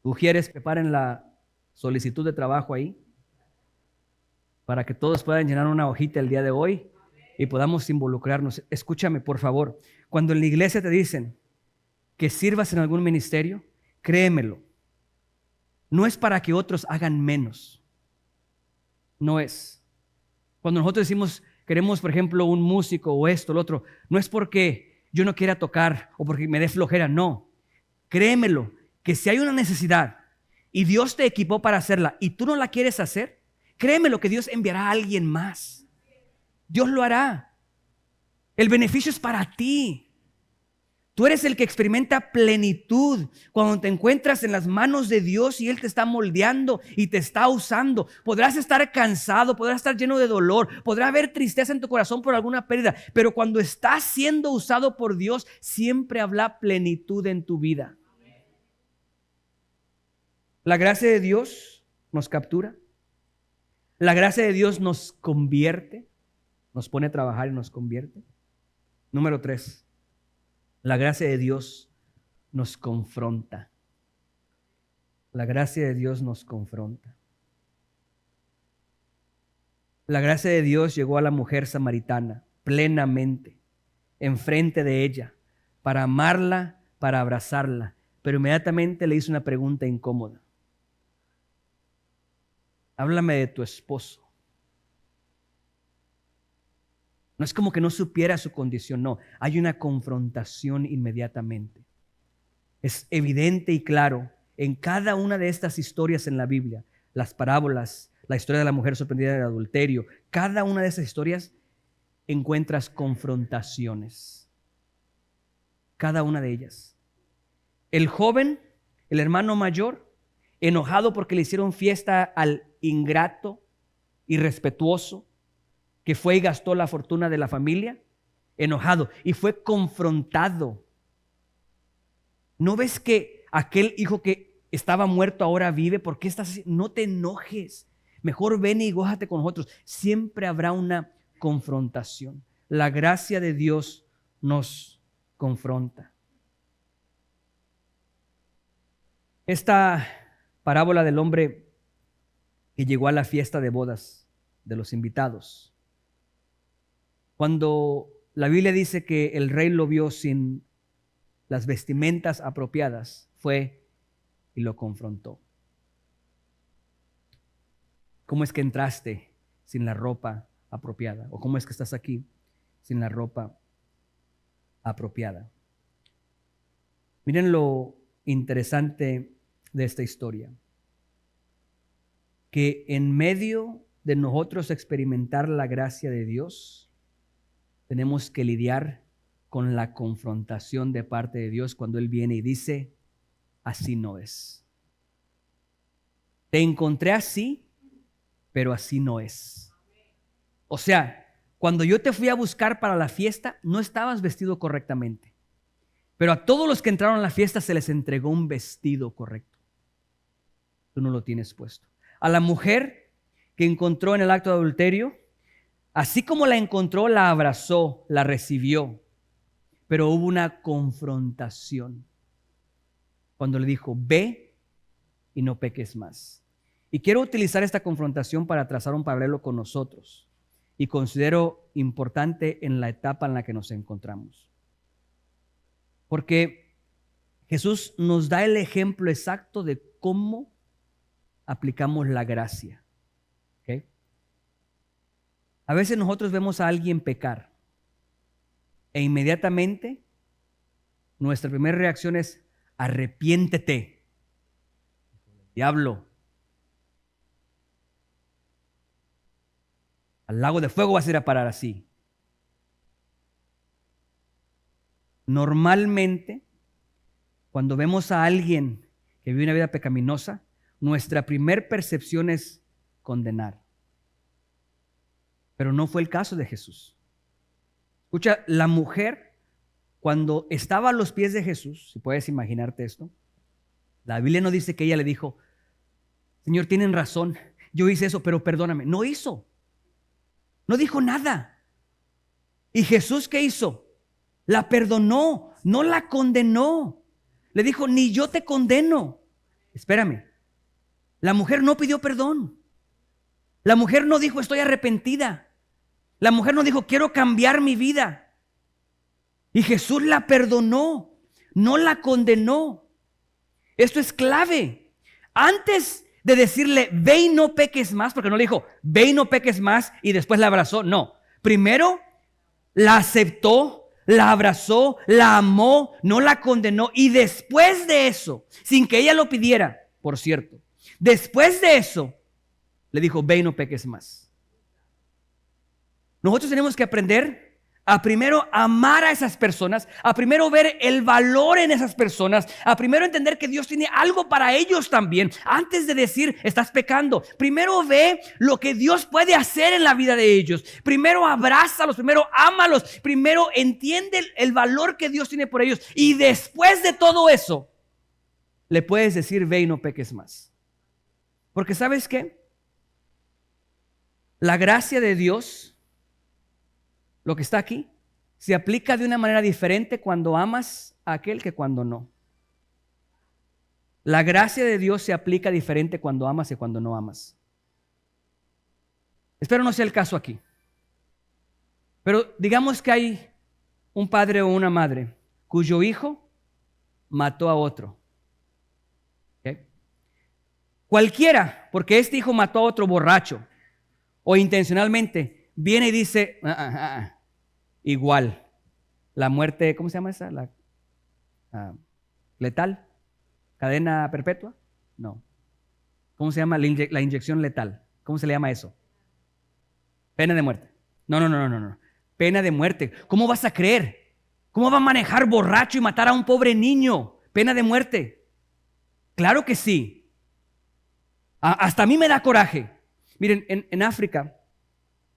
mujeres, preparen la solicitud de trabajo ahí para que todos puedan llenar una hojita el día de hoy y podamos involucrarnos. Escúchame, por favor. Cuando en la iglesia te dicen que sirvas en algún ministerio, créemelo. No es para que otros hagan menos. No es. Cuando nosotros decimos, queremos, por ejemplo, un músico o esto, lo otro, no es porque yo no quiera tocar o porque me dé flojera, no. Créemelo, que si hay una necesidad y Dios te equipó para hacerla y tú no la quieres hacer, créemelo que Dios enviará a alguien más. Dios lo hará. El beneficio es para ti. Tú eres el que experimenta plenitud cuando te encuentras en las manos de Dios y Él te está moldeando y te está usando. Podrás estar cansado, podrás estar lleno de dolor, podrá haber tristeza en tu corazón por alguna pérdida, pero cuando estás siendo usado por Dios, siempre habrá plenitud en tu vida. La gracia de Dios nos captura. La gracia de Dios nos convierte, nos pone a trabajar y nos convierte. Número 3. La gracia de Dios nos confronta. La gracia de Dios nos confronta. La gracia de Dios llegó a la mujer samaritana plenamente, enfrente de ella, para amarla, para abrazarla, pero inmediatamente le hizo una pregunta incómoda. Háblame de tu esposo. No es como que no supiera su condición, no. Hay una confrontación inmediatamente. Es evidente y claro en cada una de estas historias en la Biblia, las parábolas, la historia de la mujer sorprendida del adulterio, cada una de esas historias encuentras confrontaciones. Cada una de ellas. El joven, el hermano mayor, enojado porque le hicieron fiesta al ingrato, irrespetuoso, que fue y gastó la fortuna de la familia, enojado, y fue confrontado. ¿No ves que aquel hijo que estaba muerto ahora vive? ¿Por qué estás así? No te enojes. Mejor ven y gózate con nosotros. Siempre habrá una confrontación. La gracia de Dios nos confronta. Esta parábola del hombre que llegó a la fiesta de bodas de los invitados, cuando la Biblia dice que el rey lo vio sin las vestimentas apropiadas, fue y lo confrontó. ¿Cómo es que entraste sin la ropa apropiada? ¿O cómo es que estás aquí sin la ropa apropiada? Miren lo interesante de esta historia. Que en medio de nosotros experimentar la gracia de Dios, tenemos que lidiar con la confrontación de parte de Dios cuando Él viene y dice, así no es. Te encontré así, pero así no es. O sea, cuando yo te fui a buscar para la fiesta, no estabas vestido correctamente. Pero a todos los que entraron a la fiesta se les entregó un vestido correcto. Tú no lo tienes puesto. A la mujer que encontró en el acto de adulterio, así como la encontró, la abrazó, la recibió. Pero hubo una confrontación cuando le dijo, ve y no peques más. Y quiero utilizar esta confrontación para trazar un paralelo con nosotros. Y considero importante en la etapa en la que nos encontramos. Porque Jesús nos da el ejemplo exacto de cómo aplicamos la gracia. ¿Okay? A veces nosotros vemos a alguien pecar e inmediatamente nuestra primera reacción es arrepiéntete. Diablo, al lago de fuego vas a ir a parar así. Normalmente, cuando vemos a alguien que vive una vida pecaminosa, nuestra primera percepción es condenar. Pero no fue el caso de Jesús. Escucha, la mujer, cuando estaba a los pies de Jesús, si puedes imaginarte esto, la Biblia no dice que ella le dijo, Señor, tienen razón, yo hice eso, pero perdóname. No hizo. No dijo nada. ¿Y Jesús qué hizo? La perdonó, no la condenó. Le dijo, ni yo te condeno. Espérame. La mujer no pidió perdón. La mujer no dijo, estoy arrepentida. La mujer no dijo, quiero cambiar mi vida. Y Jesús la perdonó, no la condenó. Esto es clave. Antes de decirle, ve y no peques más, porque no le dijo, ve y no peques más, y después la abrazó. No. Primero la aceptó, la abrazó, la amó, no la condenó. Y después de eso, sin que ella lo pidiera, por cierto, después de eso, le dijo, ve y no peques más. Nosotros tenemos que aprender a primero amar a esas personas, a primero ver el valor en esas personas, a primero entender que Dios tiene algo para ellos también, antes de decir, estás pecando. Primero ve lo que Dios puede hacer en la vida de ellos. Primero abrázalos, primero ámalos, primero entiende el valor que Dios tiene por ellos. Y después de todo eso, le puedes decir, ve y no peques más. Porque ¿sabes qué? La gracia de Dios, lo que está aquí, se aplica de una manera diferente cuando amas a aquel que cuando no. La gracia de Dios se aplica diferente cuando amas y cuando no amas. Espero no sea el caso aquí. Pero digamos que hay un padre o una madre cuyo hijo mató a otro. ¿Okay? Cualquiera, porque este hijo mató a otro borracho o intencionalmente, viene y dice, igual, la muerte, ¿cómo se llama esa? ¿Letal? ¿Cadena perpetua? No. ¿Cómo se llama la inyección letal? ¿Cómo se le llama eso? Pena de muerte. No. Pena de muerte. ¿Cómo vas a creer? ¿Cómo va a manejar borracho y matar a un pobre niño? Pena de muerte. Claro que sí. Hasta a mí me da coraje. Miren, en África,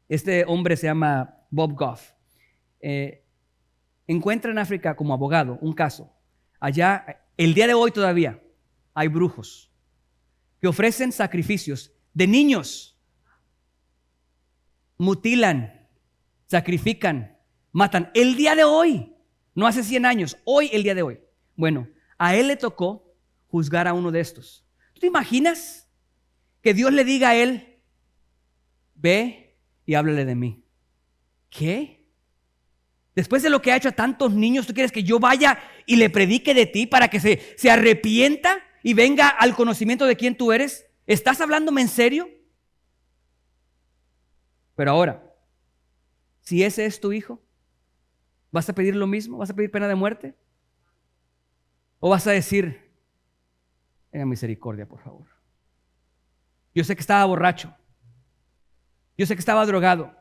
este hombre se llama Bob Goff. Encuentra en África como abogado un caso. Allá, el día de hoy todavía, hay brujos que ofrecen sacrificios de niños. Mutilan, sacrifican, matan. El día de hoy, no hace 100 años, hoy, el día de hoy. Bueno, a él le tocó juzgar a uno de estos. ¿Tú te imaginas que Dios le diga a él, ve y háblale de mí? ¿Qué? Después de lo que ha hecho a tantos niños, ¿tú quieres que yo vaya y le predique de ti para que se arrepienta y venga al conocimiento de quién tú eres? ¿Estás hablándome en serio? Pero ahora, si ese es tu hijo, ¿vas a pedir lo mismo? ¿Vas a pedir pena de muerte? ¿O vas a decir, tenga misericordia, por favor? Yo sé que estaba borracho. Yo sé que estaba drogado,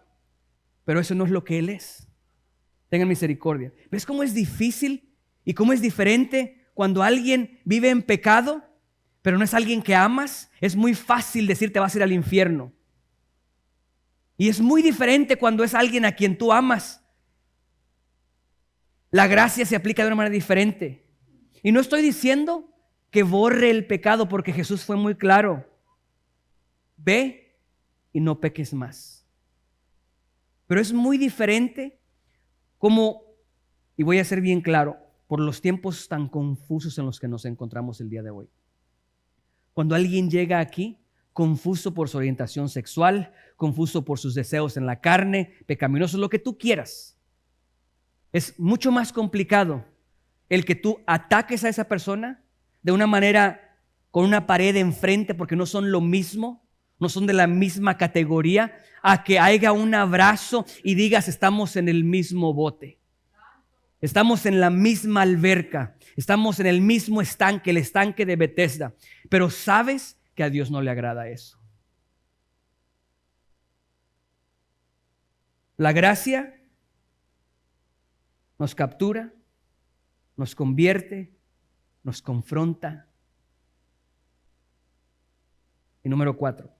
pero eso no es lo que él es. Tengan misericordia. ¿Ves cómo es difícil y cómo es diferente cuando alguien vive en pecado, pero no es alguien que amas? Es muy fácil decir te vas a ir al infierno. Y es muy diferente cuando es alguien a quien tú amas. La gracia se aplica de una manera diferente. Y no estoy diciendo que borre el pecado, porque Jesús fue muy claro. Ve y no peques más. Pero es muy diferente como, y voy a ser bien claro, por los tiempos tan confusos en los que nos encontramos el día de hoy. Cuando alguien llega aquí confuso por su orientación sexual, confuso por sus deseos en la carne, pecaminoso, lo que tú quieras, es mucho más complicado el que tú ataques a esa persona de una manera con una pared enfrente porque no son lo mismo, no son de la misma categoría, a que haya un abrazo y digas estamos en el mismo bote. Estamos en la misma alberca, estamos en el mismo estanque, el estanque de Bethesda, pero sabes que a Dios no le agrada eso. La gracia nos captura, nos convierte, nos confronta. Y número 4.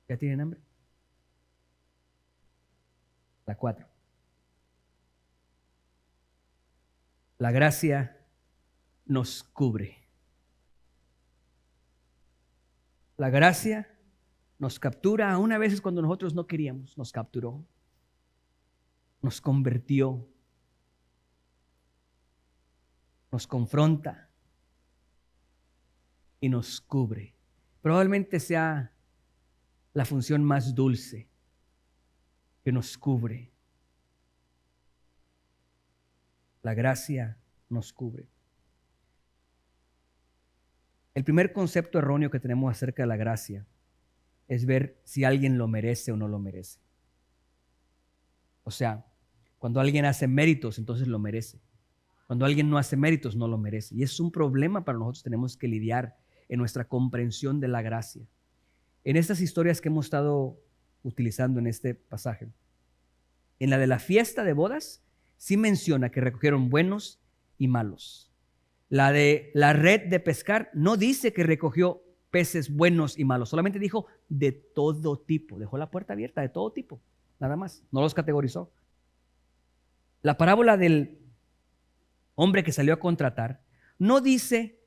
¿Ya tienen hambre? La 4. La gracia nos cubre. La gracia nos captura, aún a veces cuando nosotros no queríamos, nos capturó, nos convirtió, nos confronta y nos cubre. Probablemente sea la función más dulce que nos cubre. La gracia nos cubre. El primer concepto erróneo que tenemos acerca de la gracia es ver si alguien lo merece o no lo merece. O sea, cuando alguien hace méritos, entonces lo merece. Cuando alguien no hace méritos, no lo merece. Y es un problema para nosotros, tenemos que lidiar en nuestra comprensión de la gracia. En estas historias que hemos estado utilizando en este pasaje, en la de la fiesta de bodas, sí menciona que recogieron buenos y malos. La de la red de pescar no dice que recogió peces buenos y malos, solamente dijo de todo tipo, dejó la puerta abierta, de todo tipo, nada más, no los categorizó. La parábola del hombre que salió a contratar no dice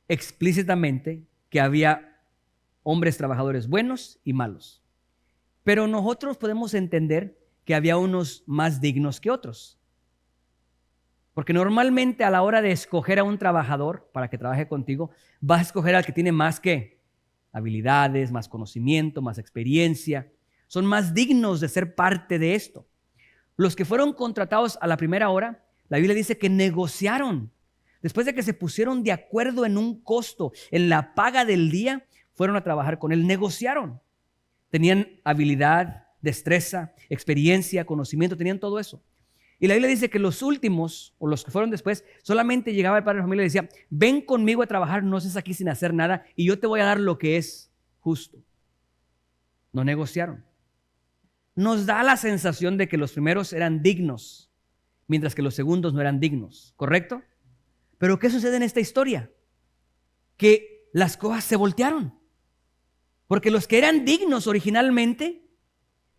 explícitamente que había hombres trabajadores buenos y malos, pero nosotros podemos entender que había unos más dignos que otros. Porque normalmente a la hora de escoger a un trabajador para que trabaje contigo, vas a escoger al que tiene más que habilidades, más conocimiento, más experiencia. Son más dignos de ser parte de esto. Los que fueron contratados a la primera hora, la Biblia dice que negociaron. Después de que se pusieron de acuerdo en un costo, en la paga del día, fueron a trabajar con él, negociaron. Tenían habilidad, destreza, experiencia, conocimiento, tenían todo eso. Y la Biblia dice que los últimos, o los que fueron después, solamente llegaba el padre de familia y decía, ven conmigo a trabajar, no estés aquí sin hacer nada y yo te voy a dar lo que es justo. No negociaron. Nos da la sensación de que los primeros eran dignos, mientras que los segundos no eran dignos, ¿correcto? Pero ¿qué sucede en esta historia? Que las cosas se voltearon. Porque los que eran dignos originalmente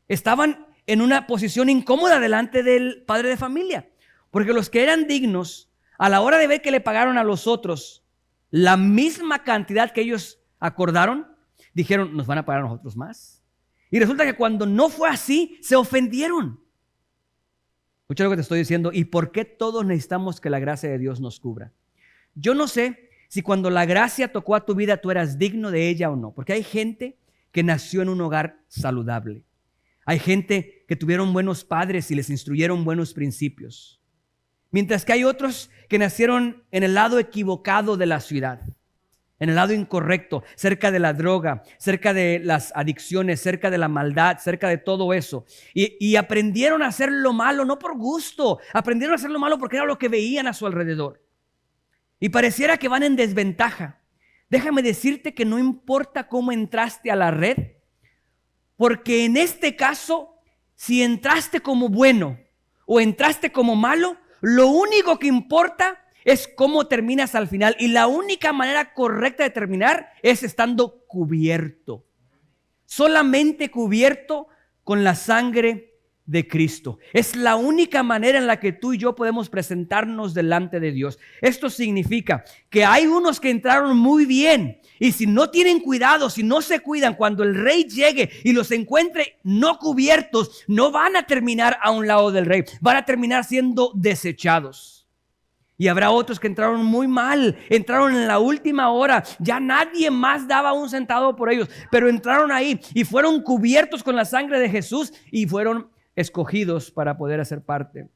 estaban en una posición incómoda delante del padre de familia. Porque los que eran dignos, a la hora de ver que le pagaron a los otros la misma cantidad que ellos acordaron, dijeron, nos van a pagar a nosotros más. Y resulta que cuando no fue así, se ofendieron. Escucha lo que te estoy diciendo. ¿Y por qué todos necesitamos que la gracia de Dios nos cubra? Yo no sé si cuando la gracia tocó a tu vida tú eras digno de ella o no. Porque hay gente que nació en un hogar saludable. Hay gente que tuvieron buenos padres y les instruyeron buenos principios. Mientras que hay otros que nacieron en el lado equivocado de la ciudad, en el lado incorrecto, cerca de la droga, cerca de las adicciones, cerca de la maldad, cerca de todo eso. Y aprendieron a hacer lo malo no por gusto, aprendieron a hacer lo malo porque era lo que veían a su alrededor. Y pareciera que van en desventaja. Déjame decirte que no importa cómo entraste a la red, porque en este caso, si entraste como bueno o entraste como malo, lo único que importa es cómo terminas al final. Y la única manera correcta de terminar es estando cubierto. Solamente cubierto con la sangre de Cristo. Es la única manera en la que tú y yo podemos presentarnos delante de Dios. Esto significa que hay unos que entraron muy bien y si no tienen cuidado, si no se cuidan, cuando el rey llegue y los encuentre no cubiertos, no van a terminar a un lado del rey, van a terminar siendo desechados. Y habrá otros que entraron muy mal, entraron en la última hora, ya nadie más daba un centavo por ellos, pero entraron ahí y fueron cubiertos con la sangre de Jesús y fueron escogidos para poder hacer parte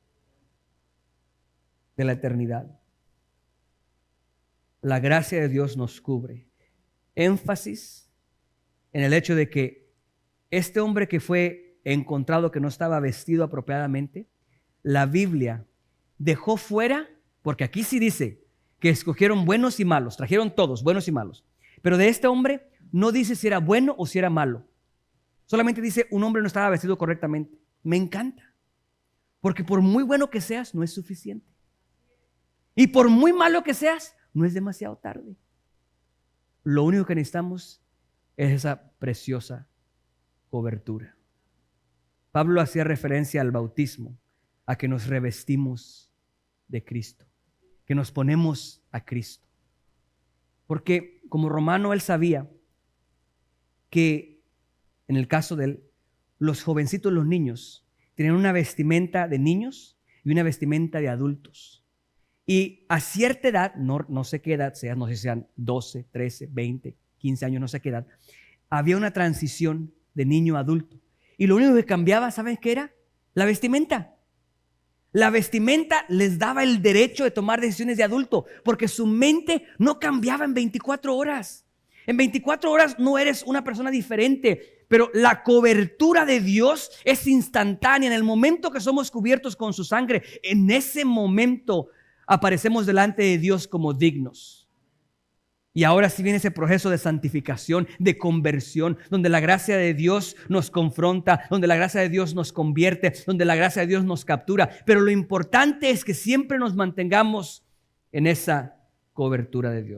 de la eternidad. La gracia de Dios nos cubre. Énfasis en el hecho de que este hombre que fue encontrado que no estaba vestido apropiadamente, la Biblia dejó fuera, porque aquí sí dice que escogieron buenos y malos, trajeron todos, buenos y malos. Pero de este hombre no dice si era bueno o si era malo. Solamente dice un hombre no estaba vestido correctamente. Me encanta. Porque por muy bueno que seas, no es suficiente. Y por muy malo que seas, no es demasiado tarde. Lo único que necesitamos es esa preciosa cobertura. Pablo hacía referencia al bautismo, a que nos revestimos de Cristo, que nos ponemos a Cristo. Porque como romano él sabía que en el caso de él, los jovencitos, los niños, tenían una vestimenta de niños y una vestimenta de adultos. Y a cierta edad, no sé qué edad sea, no sé si sean 12, 13, 20, 15 años, no sé qué edad, había una transición de niño a adulto. Y lo único que cambiaba, ¿saben qué era? La vestimenta. La vestimenta les daba el derecho de tomar decisiones de adulto, porque su mente no cambiaba en 24 horas. En 24 horas no eres una persona diferente, pero la cobertura de Dios es instantánea. En el momento que somos cubiertos con su sangre, en ese momento aparecemos delante de Dios como dignos. Y ahora sí viene ese proceso de santificación, de conversión, donde la gracia de Dios nos confronta, donde la gracia de Dios nos convierte, donde la gracia de Dios nos captura. Pero lo importante es que siempre nos mantengamos en esa cobertura de Dios.